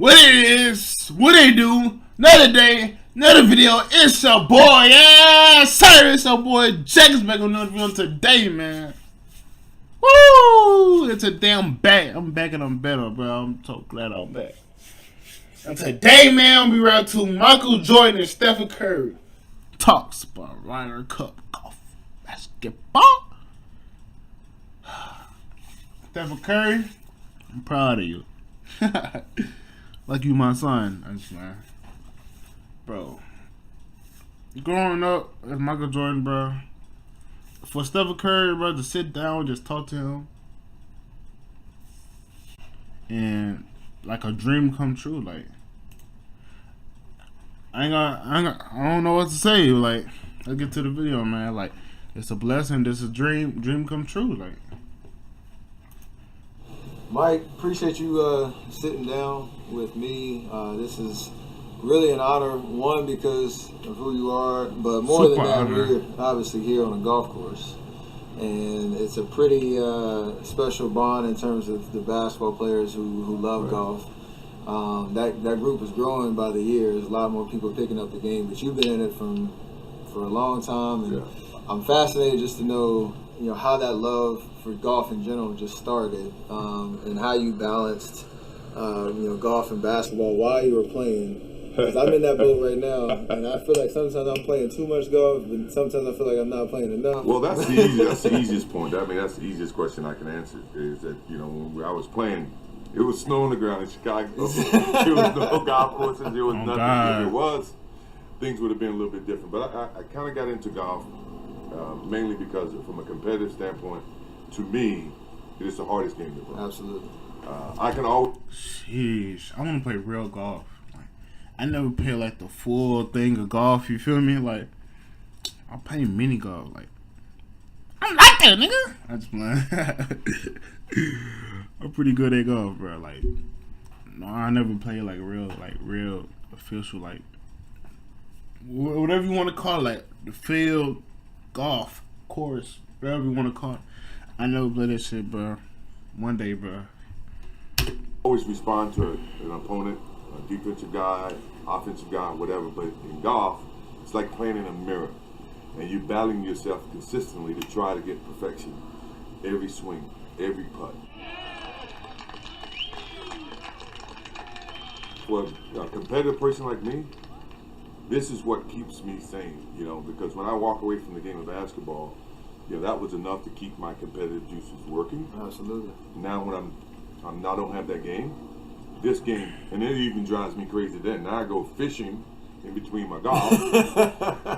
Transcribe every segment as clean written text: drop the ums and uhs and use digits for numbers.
What it is, what they do, another day, another video. It's your boy, yeah, sir, it's your boy Jack's back on another video today, man. Woo! And today I'm back and I'm better, bro. I'm so glad I'm back. And today, man, I'm be right to Michael Jordan and Stephen Curry talks about Ryder Cup golf basketball. Stephen Curry, I'm proud of you. Like you my son, I just, man. Bro, growing up as Michael Jordan, bro, for Stephen Curry, bro, to sit down and just talk to him and like a dream come true, like I don't know what to say. Like, let's get to the video, man. Like, it's a blessing. This is a dream come true. Like, Mike, appreciate you sitting down with me. This is really an honor, one, because of who you are, but more Super than that, honor. we're obviously here on a golf course. And it's a pretty special bond in terms of the basketball players who love golf. That group is growing by the years. A lot more people picking up the game, but you've been in it for a long time, and I'm fascinated just to know, how that love for golf in general just started, and how you balanced, golf and basketball while you were playing. Because I'm in that boat right now, and I feel like sometimes I'm playing too much golf, but sometimes I feel like I'm not playing enough. Well, that's the easiest point. I mean, that's the easiest question I can answer. Is that when I was playing, it was snow on the ground in Chicago. There was no golf courses. There was nothing. God. If there was, things would have been a little bit different. But I kind of got into golf mainly because, from a competitive standpoint, to me, it is the hardest game to play. Absolutely. I can always. sheesh, I want to play real golf. Like, I never play like the full thing of golf. You feel me? Like, I play mini golf. Like, I'm like that, nigga. I just playing. I'm pretty good at golf, bro. Like, no, I never play like real official, like whatever you want to call it, like the field golf course, whatever you want to call it. I never play that shit, bro. One day, bro. Always respond to an opponent, a defensive guy, offensive guy, whatever. But in golf, it's like playing in a mirror, and you're battling yourself consistently to try to get perfection. Every swing, every putt. For a competitive person like me, this is what keeps me sane. Because when I walk away from the game of basketball, that was enough to keep my competitive juices working. Absolutely. Now when I don't have that game, this game, and it even drives me crazy then. Now I go fishing in between my golf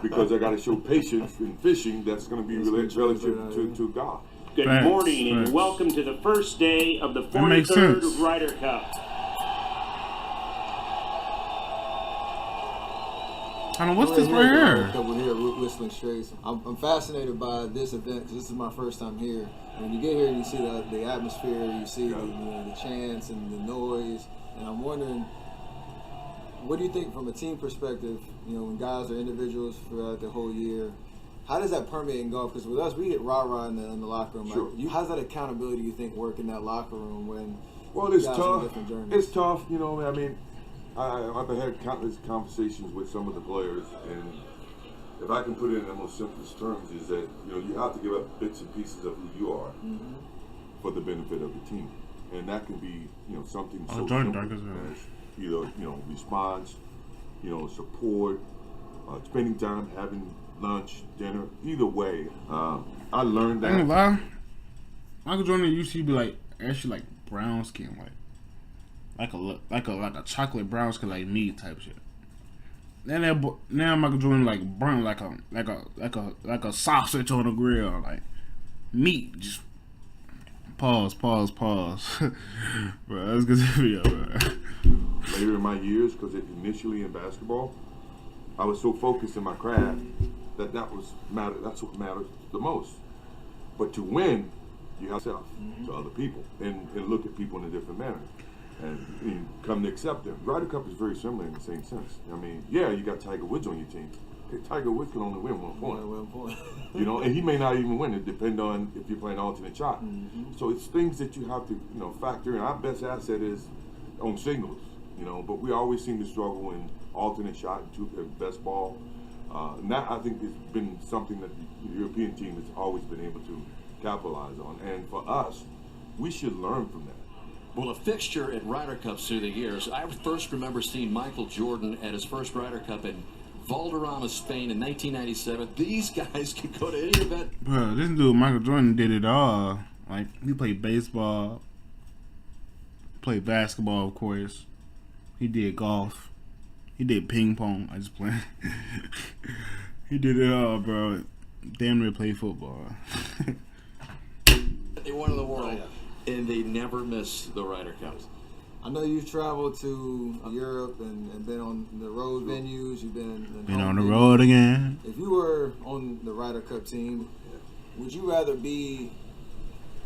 because I got to show patience in fishing. That's going to be relative to golf. Good Thanks, morning thanks. and welcome to the first day of the That makes 43rd sense. Ryder Cup. I don't know what's this right here. We're here, Whistling Straits. I'm fascinated by this event because this is my first time here. And when you get here and you see the atmosphere, you see the chants and the noise, and I'm wondering, what do you think from a team perspective? When guys are individuals throughout the whole year, how does that permeate in golf? Because with us, we get rah-rah in the locker room. Sure. Like, how's that accountability, you think, work in that locker room when It's guys tough. on different journeys? It's tough. I mean, I've had countless conversations with some of the players, and if I can put it in the most simplest terms, is that you have to give up bits and pieces of who you are for the benefit of the team, and that can be something so Jordan simple Dark as well. as response, support, spending time, having lunch, dinner. Either way, I learned I ain't that. gonna lie. Michael Jordan used to be like actually like brown skin, like a chocolate brown skin, like me type shit. Now Michael Jordan like burnt like a sausage on the grill, like meat. Just pause. Bro, let's get to the video, bro. Later in my years, because initially in basketball, I was so focused in my craft that's what matters the most. But to win, you have to self to other people and look at people in a different manner and come to accept them. Ryder Cup is very similar in the same sense. I mean, yeah, you got Tiger Woods on your team. Okay, Tiger Woods can only win 1 point. And he may not even win. It depends on if you're playing alternate shot. So it's things that you have to factor in. Our best asset is on signals. you know, but we always seem to struggle in alternate shot and best ball. And that, I think, has been something that the European team has always been able to capitalize on. And for us, we should learn from that. Well, a fixture at Ryder Cups through the years. I first remember seeing Michael Jordan at his first Ryder Cup in Valderrama, Spain in 1997. These guys can go to any event. Bro, this dude, Michael Jordan, did it all. Like, he played baseball, played basketball, of course. He did golf. He did ping pong. I just played. He did it all, bro. Damn near played football. They won in the world, and they never miss the Ryder Cups. I know you've traveled to Europe and been on the road venues. You've been on the road again. If you were on the Ryder Cup team, would you rather be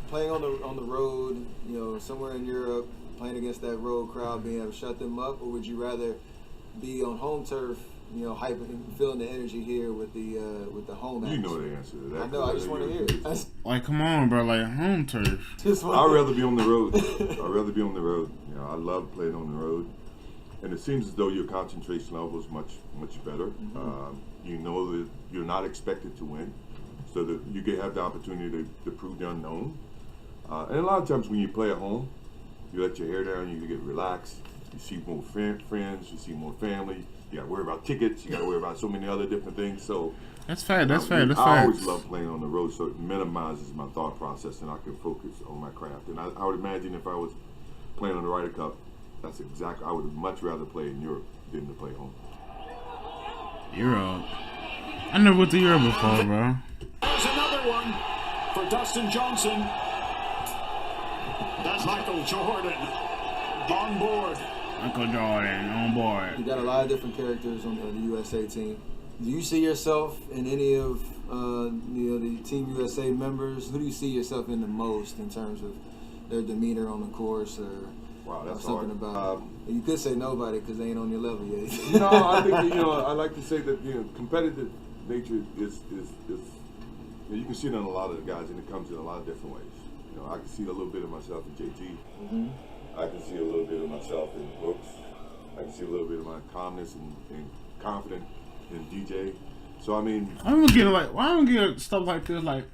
playing on the road, you know, somewhere in Europe, playing against that road crowd, being able to shut them up, or would you rather be on home turf, you know, feeling the energy here with the home atmosphere? You know the answer to that. I know. I just want to hear it. Like, come on, bro. Like, home turf. I'd rather be on the road. I'd rather be on the road. You know, I love playing on the road, and it seems as though your concentration level is much better. You know that you're not expected to win, so that you can have the opportunity to prove the unknown. And a lot of times when you play at home, you let your hair down, you get relaxed. You see more friends, you see more family. You got to worry about tickets. You got to worry about so many other different things. So that's fair. That's fair. That's I fair. always love playing on the road, so it minimizes my thought process, and I can focus on my craft. And I would imagine if I was playing on the Ryder Cup, that's exactly. I would much rather play in Europe than to play home. Europe. I never went to Europe before, bro. There's another one for Dustin Johnson. That's Michael Jordan on board. Michael Jordan on board. You got a lot of different characters on the USA team. Do you see yourself in any of the Team USA members? Who do you see yourself in the most in terms of their demeanor on the course, or That's something hard. about? You could say nobody because they ain't on your level yet. No, I think I like to say that competitive nature is you can see it in a lot of the guys, and it comes in a lot of different ways. You know, I can see a little bit of myself in JT. I can see a little bit of myself in Brooks. I can see a little bit of my calmness and confidence in DJ. So I mean, I don't get like, why don't get stuff like this? Like,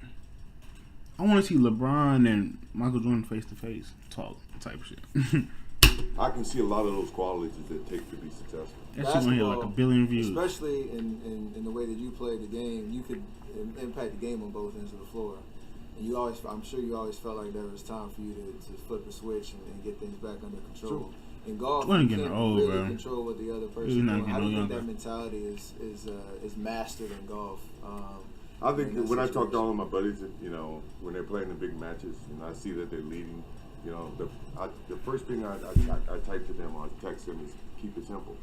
I want to see LeBron and Michael Jordan face to face talk type shit. I can see a lot of those qualities that it takes to be successful. That shit gonna hit like 1 billion views. Especially in the way that you play the game, you could impact the game on both ends of the floor. And I'm sure you always felt like there was time for you to flip a switch and get things back under control. Sure. In golf, We're you getting can't old, really bro. control what the other We're person not doing. getting How do you no think that younger. mentality is mastered in golf? I think in that when I talk to situation? all of my buddies, when they're playing the big matches, and I see that they're leading, the first thing I type to them or I text them is keep it simple.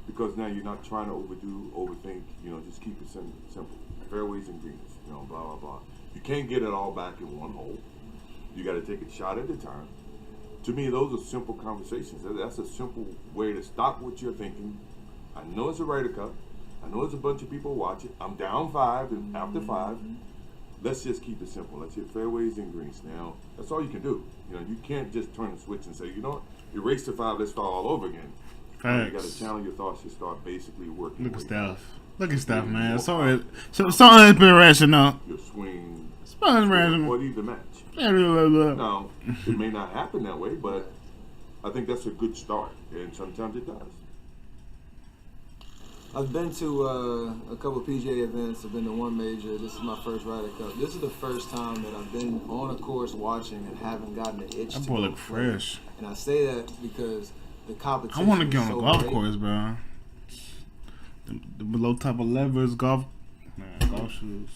Because now you're not trying to overthink, just keep it simple. Fairways and greens, blah, blah, blah. You can't get it all back in one hole. You got to take it shot at a time. To me, those are simple conversations. That's a simple way to stop what you're thinking. I know it's a Ryder Cup. I know there's a bunch of people watching. I'm down 5 and after 5. Let's just keep it simple. Let's hit fairways and greens. Now, that's all you can do. You can't just turn the switch and say, you race to 5, let's start all over again. You got to channel your thoughts to start basically working. Look at stuff. Look at stuff, man. Something has been rational. Your swing. Something's rational. Or leave the match. Blah. Now, it may not happen that way, but I think that's a good start, and sometimes it does. I've been to a couple of PGA events. I've been to one major. This is my first Ryder Cup. This is the first time that I've been on a course watching and haven't gotten an itch. That to boy go look play. fresh. And I say that because the competition. I want to get is on so a golf great. course, bro. The below type of levers, golf shoes.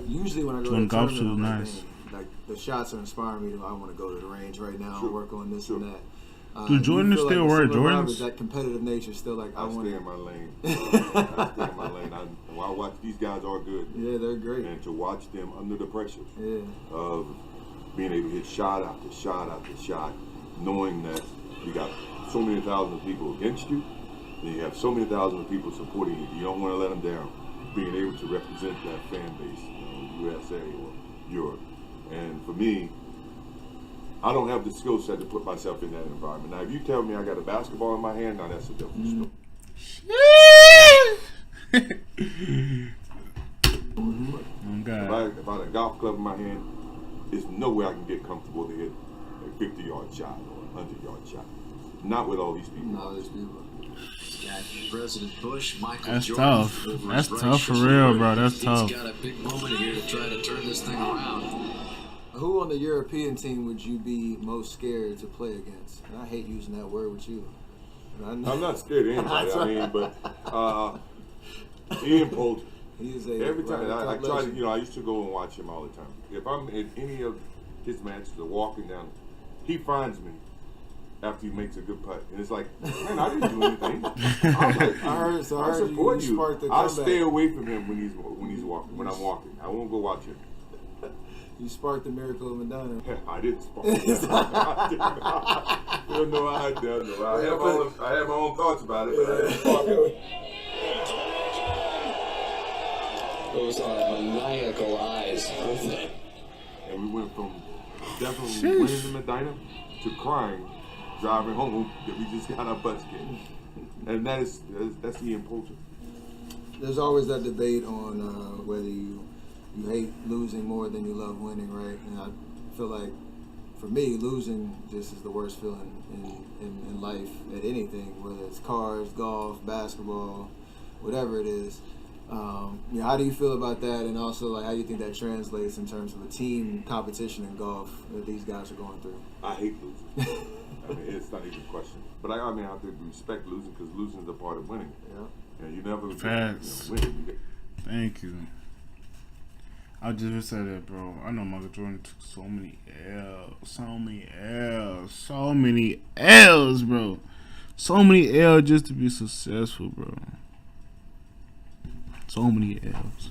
Usually when I go Doing to a golf tournament, shoes, I'm like, nice. dang, like the shots are inspiring me. I want to go to the range right now Sure. and work on this Sure. and that. Do you Jordans feel still the wear similar vibe? Jordans? Is that competitive nature still like I I want stay in my lane. I stay in my lane. I watch these guys are good. Yeah, they're great. And to watch them under the pressure Yeah. of being able to hit shot after shot after shot, knowing that you got so many thousands of people against you, and you have so many thousands of people supporting you. You don't want to let them down. Being able to represent that fan base, USA or Europe. And for me, I don't have the skill set to put myself in that environment. Now, if you tell me I got a basketball in my hand, now that's a different story. If I had a golf club in my hand, there's no way I can get comfortable to hit a 50-yard shot or a 100-yard shot. Not with all these people. No, there's people. President Bush, Michael That's Jordan tough. over That's his tough for right real, shoulder. bro. That's tough. He's got a big moment here to try to turn this thing around. Who on the European team would you be most scared to play against? And I hate using that word with you. I'm not scared of anybody. I mean, but Ian Poulter. Every time I try to, I used to go and watch him all the time. If I'm at any of his matches or walking down, he finds me after he makes a good putt, and it's like, man, I didn't do anything. I support you. I stay away from him when he's walking. When I'm walking, I won't go watch him. You sparked the miracle of Madonna. I didn't spark it. You don't know how I did. I have my own thoughts about it, but I didn't spark it. Those are maniacal eyes, aren't they? And we went from definitely winning the Medina to crying, driving home that we just got our butts kicked. And that's Ian Poulter. There's always that debate on whether you hate losing more than you love winning, right? And I feel like, for me, losing just is the worst feeling in life at anything, whether it's cars, golf, basketball, whatever it is. How do you feel about that, and also like how do you think that translates in terms of a team competition in golf that these guys are going through? I hate losing. I mean, it's not even a question. But I mean, I have to respect losing because losing is a part of winning. Yeah. And you never win. Thank you. I just said that, bro. I know Michael Jordan took so many L's, bro. So many L's just to be successful, bro. So many L's.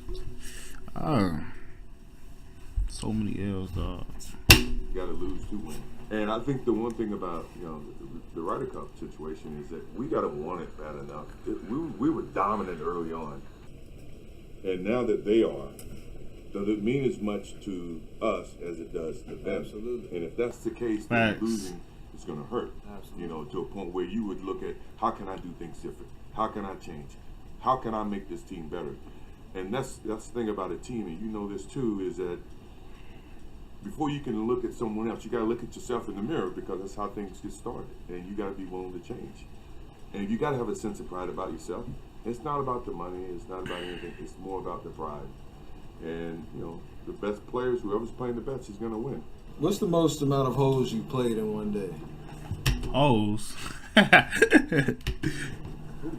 So many L's, dog. You gotta lose to win. And I think the one thing about the Ryder Cup situation is that we gotta want it bad enough. We were dominant early on, and now that they are, does it mean as much to us as it does to them? Absolutely. And if that's the case, then losing is gonna hurt. Absolutely. To a point where you would look at how can I do things different? How can I change? How can I make this team better? And that's the thing about a team, and you know this too, is that before you can look at someone else, you got to look at yourself in the mirror, because that's how things get started, and you got to be willing to change. And you got to have a sense of pride about yourself. It's not about the money, it's not about anything, it's more about the pride. And the best players, whoever's playing the best is going to win. What's the most amount of holes you played in one day? Holes? Oh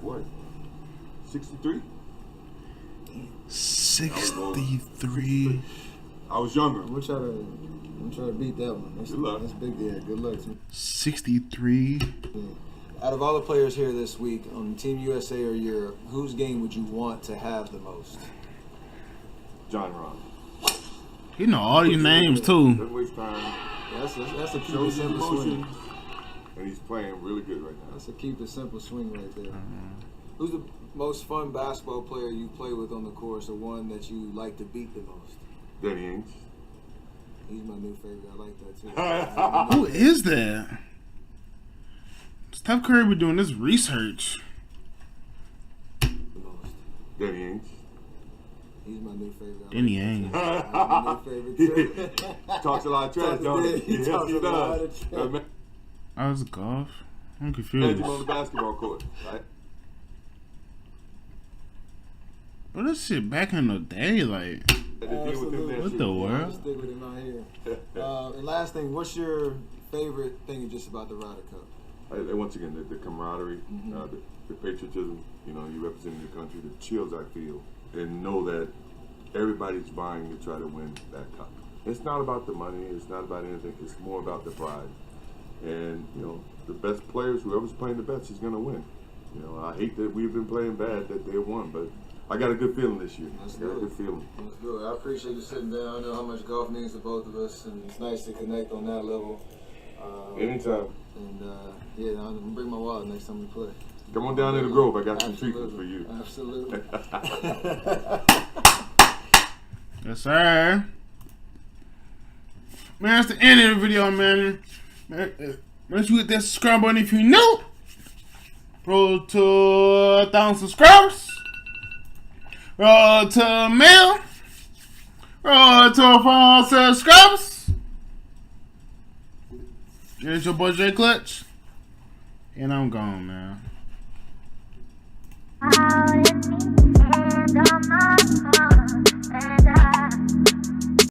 boy. 63? 63. I was younger. I'm trying to beat that one. Good luck. That's big. Yeah, good luck to me. 63. Yeah. Out of all the players here this week on Team USA or Europe, whose game would you want to have the most? John Rahm. You know all these names too. Doesn't waste time. Yeah, that's a keep it simple swing. And he's playing really good right now. That's a keep it simple swing right there. Who's the most fun basketball player you play with on the course, or one that you like to beat the most? Danny Ainge. He's my new favorite. I like that too. Who is that? Steph Curry be doing this research. The most. Danny Ainge. He's my new favorite. Danny Ainge. My new favorite too. Talks a lot of trash, don't he? He talks a lot of trash. I was golf. I'm Imagine confused. him on the basketball court, right? But this shit back in the day, like, what the world? Stick with him out here. And last thing, what's your favorite thing just about the Ryder Cup? Once again, the camaraderie, the patriotism. You represent your country, the chills I feel, and know that everybody's vying to try to win that cup. It's not about the money. It's not about anything. It's more about the pride. And the best players, whoever's playing the best, is going to win. I hate that we've been playing bad that they won, but I got a good feeling this year. That's got a good feeling. That's good. I appreciate you sitting down. I know how much golf means to both of us, and it's nice to connect on that level. Anytime. And I'm gonna bring my wallet next time we play. Come on down to the Grove. I got some treatments for you. Absolutely. Yes, sir. Man, that's the end of the video, man. Make sure you hit that subscribe button if you're new. Roll to 1,000 subscribers. Roll to a million. Roll to 400 subscribers. It's your boy Jclutch. And I'm gone, man. All in me and on my heart, and I